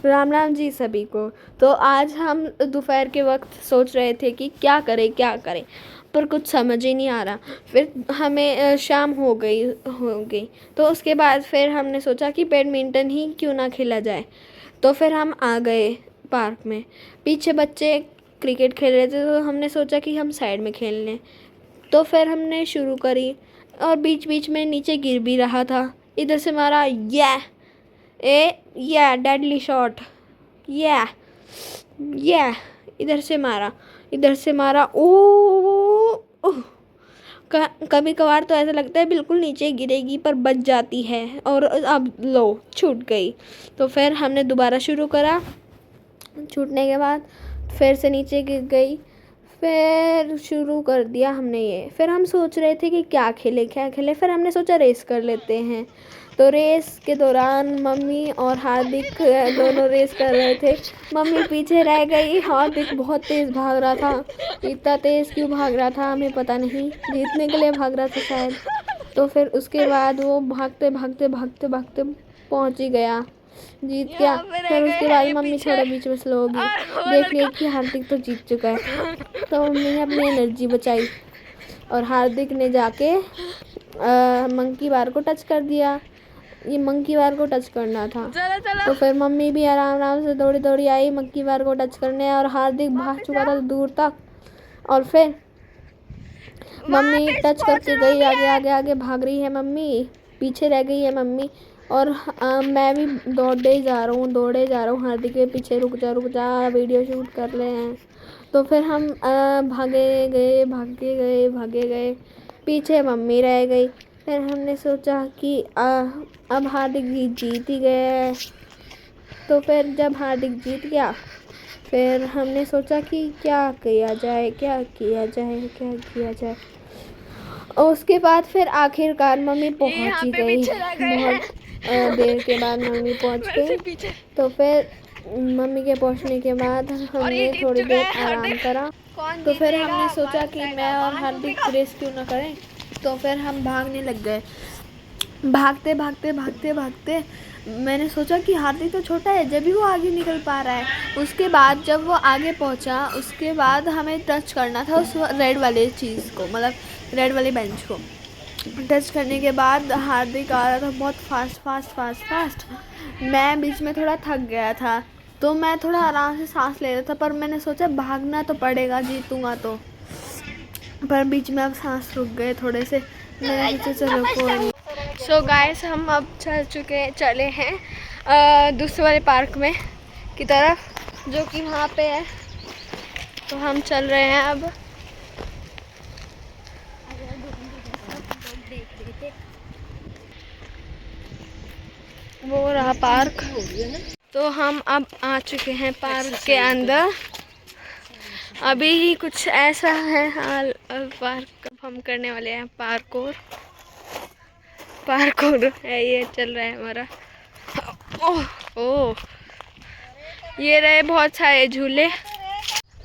राम राम जी सभी को। तो आज हम दोपहर के वक्त सोच रहे थे कि क्या करें, पर कुछ समझ ही नहीं आ रहा। फिर हमें शाम हो गई। तो उसके बाद फिर हमने सोचा कि बैडमिंटन ही क्यों ना खेला जाए। तो फिर हम आ गए पार्क में। पीछे बच्चे क्रिकेट खेल रहे थे, तो हमने सोचा कि हम साइड में खेल लें। तो फिर हमने शुरू करी और बीच बीच में नीचे गिर भी रहा था। इधर से मारा, या डेडली शॉट, या या इधर से मारा ओ। कभी कभार तो ऐसा लगता है बिल्कुल नीचे गिरेगी, पर बच जाती है और अब लो छूट गई। तो फिर हमने दोबारा शुरू करा। छूटने के बाद फिर से नीचे गिर गई। फिर शुरू कर दिया हमने ये। फिर हम सोच रहे थे कि क्या खेले। फिर हमने सोचा रेस कर लेते हैं। तो रेस के दौरान मम्मी और हार्दिक दोनों रेस कर रहे थे। मम्मी पीछे रह गई। हार्दिक बहुत तेज़ भाग रहा था। इतना तेज़ क्यों भाग रहा था हमें पता नहीं, जीतने के लिए भाग रहा था शायद। तो फिर उसके बाद वो भागते भागते भागते भागते पहुंच ही गया, जीत गया। फिर उसके बाद मम्मी थोड़ा बीच में स्लो हो गई, देख लिया कि हार्दिक तो जीत चुका है। तो मम्मी ने अपनी एनर्जी बचाई और हार्दिक ने जाके मंकी बार को टच कर दिया। ये मंकी बार को टच करना था। तो फिर मम्मी भी आराम आराम से दौड़ी दौड़ी आई मंकी बार को टच करने, और हार्दिक भाग चुका था दूर तक। और फिर मम्मी टच करके गई, आगे आगे आगे भाग रही है मम्मी, पीछे रह गई है मम्मी। और मैं भी दौड़े जा रहा हूँ हार्दिक के पीछे। रुक जा वीडियो शूट कर रहे हैं। तो फिर हम भागे गए, पीछे मम्मी रह गई। फिर हमने सोचा कि अब हार्दिक जीत ही गया। तो फिर जब हार्दिक जीत गया, फिर हमने सोचा कि क्या किया जाए। और उसके बाद फिर आखिरकार मम्मी पहुंच ही गई। बहुत देर के बाद मम्मी पहुंच गई। तो फिर मम्मी के पहुंचने के बाद हमने थोड़ी देर आराम करा। तो फिर हमने सोचा कि मैं और हार्दिक रेस क्यों ना करें। तो फिर हम भागने लग गए। भागते मैंने सोचा कि हार्दिक तो छोटा है, जब भी वो आगे निकल पा रहा है। उसके बाद जब वो आगे पहुंचा, उसके बाद हमें टच करना था उस रेड वाले चीज़ को, मतलब रेड वाली बेंच को। टच करने के बाद हार्दिक आ रहा था बहुत फास्ट। मैं बीच में थोड़ा थक गया था, तो मैं थोड़ा आराम से सांस ले रहा था। पर मैंने सोचा भागना तो पड़ेगा, जीतूंगा तो। पर बीच में अब सांस रुक गए थोड़े से। मैंने सोचा चलो कोई नहीं। सो गाइस, हम अब चले हैं दूसरे वाले पार्क में की तरफ, जो कि वहाँ पे है। तो हम चल रहे हैं अब। वो रहा पार्क। तो हम अब आ चुके हैं पार्क के अंदर। अभी ही कुछ ऐसा है हाल पार्क। हम करने वाले हैं पार्कोर है, ये चल रहा है हमारा। ओह ये रहे बहुत सारे झूले।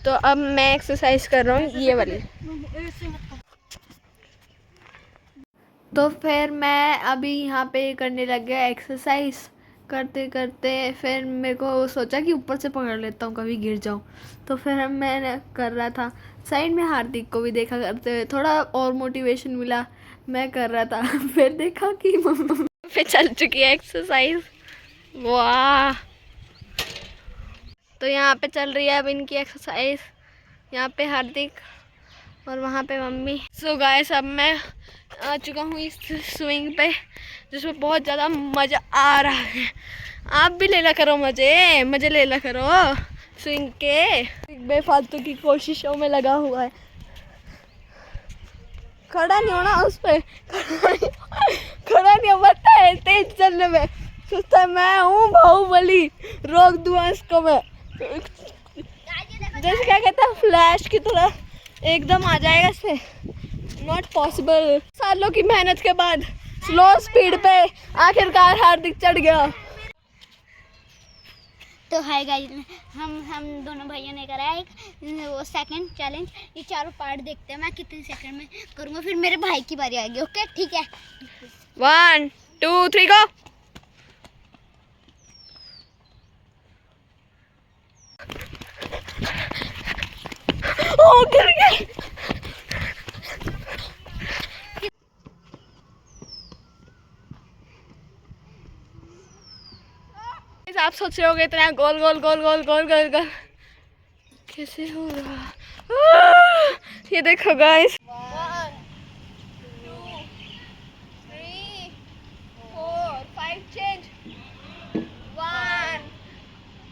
तो अब मैं एक्सरसाइज कर रहा हूँ ये वाली। तो फिर मैं अभी यहाँ पे करने लग गया एक्सरसाइज। करते करते फिर मेरे को सोचा कि ऊपर से पकड़ लेता हूँ, कभी गिर जाऊँ। तो फिर मैं कर रहा था। साइड में हार्दिक को भी देखा करते हुए, थोड़ा और मोटिवेशन मिला। मैं कर रहा था फिर देखा कि मम्मी पे चल चुकी है एक्सरसाइज। वाह, तो यहाँ पे चल रही है अब इनकी एक्सरसाइज। यहाँ पे हार्दिक और वहाँ पे मम्मी। सो गाइस, अब मैं आ चुका हूँ इस स्विंग पे, जिसमें बहुत ज़्यादा मज़ा आ रहा है। आप भी ले ला करो मज़े ले ला करो स्विंग के। बेफालतू की कोशिशों में लगा हुआ है। खड़ा नहीं होना उस पर, खड़ा नहीं होता है तेज चलने में। सोचता मैं हूँ बाहुबली, रोक दूंगा इसको मैं। जैसे क्या कहते हैं, फ्लैश की तरह एकदम आ जाएगा इससे। Not possible. सालों की मेहनत के बाद स्लो स्पीड पे आखिरकार हार्दिक चढ़ गया। तो हाय गाइस, हम दोनों भाइयों ने करा एक वो सेकंड चैलेंज। ये चारों पार्ट देखते हैं मैं कितने सेकंड में करूँगा, फिर मेरे भाई की बारी आएगी। ओके ठीक है, 1 2 3 गो। आप सोच रहे होगे इतना गोल गोल गोल गोल गोल गोल गोल कैसे हो रहा। ये देखो गाइस, 1 2 3 4 5 चेंज, 1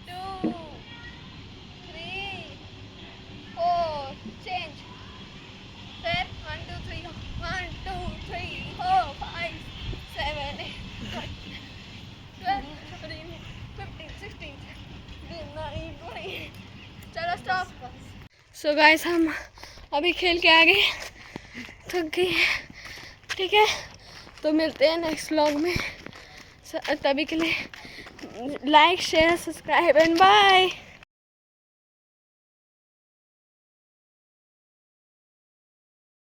2 3 4 चेंज, फिर 1 2 3 1 2 3 4 5 7 8 12 13 15 16 19 20। चलो स्टॉप। सो गाइस हम अभी खेल के आ गए, थक गए, ठीक है। तो मिलते हैं नेक्स्ट व्लॉग में, तभी के लिए like share subscribe and bye.